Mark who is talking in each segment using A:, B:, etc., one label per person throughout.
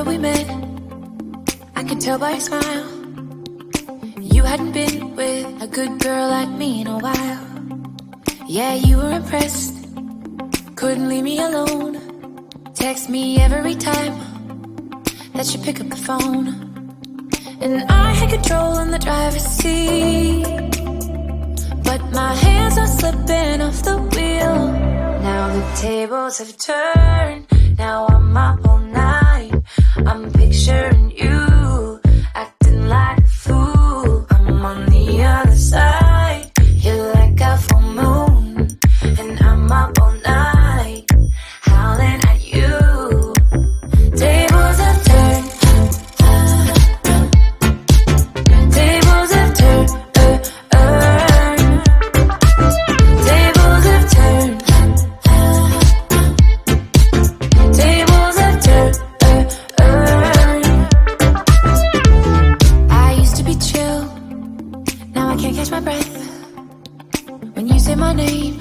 A: summer we met, I could tell by your smile you hadn't been with a good girl like me in a while. Yeah, you were impressed, couldn't leave me alone. Text me every time that you pick up the phone. And I had control in the driver's seat, but my hands are slipping off the wheel. Now the tables have turned, now I'm up all night. I'm picturing you, acting like a fool. I'm on the other side, you're like a full moon, and I'm up all night, howling at you. Tables have turned, tables have turned, tables have turned, tables have turned. I used to be chill, now I can't catch my breath. When you say my name,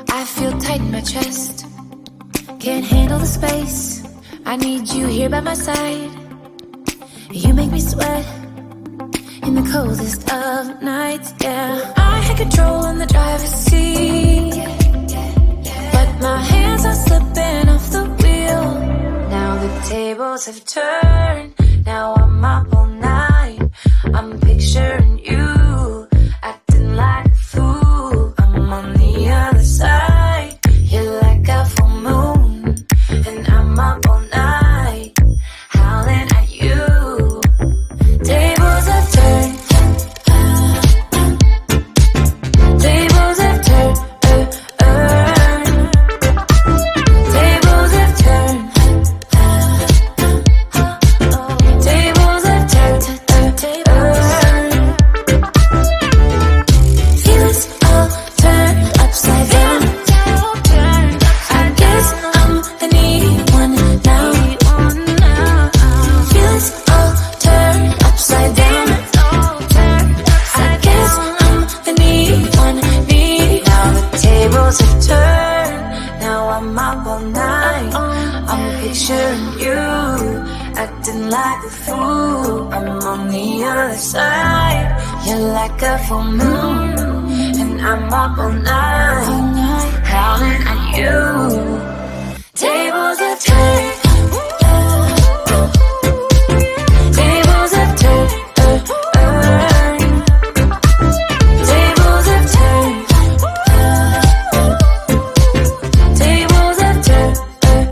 A: I feel tight in my chest. Can't handle the space, I need you here by my side. You make me sweat in the coldest of nights, yeah. I had control in the driver's seat, but my hands are slipping off the wheel. Now the tables have turned, now I'm up all night. I'm picturing you, acting like a fool. I'm on the other side, you're like a full moon, and I'm up all night, howling at you. Tables have turned, tables have turned, tables have turned, tables have turned, feelings all turned upside down. I guess I'm the needy one now. Feelings all turned upside down. I guess I'm the needy one, needy. Now the tables have turned, now I'm up all night. I'm picturing you, acting like a fool. I'm on the other side, you're like a full moon, and I'm up all night, howling at you. Tables have turned, tables have turned, tables have turned, tables have turned, tables have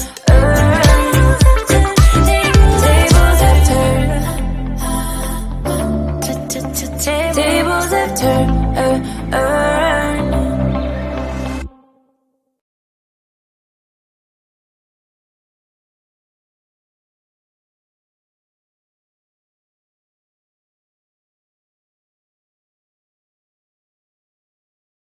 A: turned, tables have turned.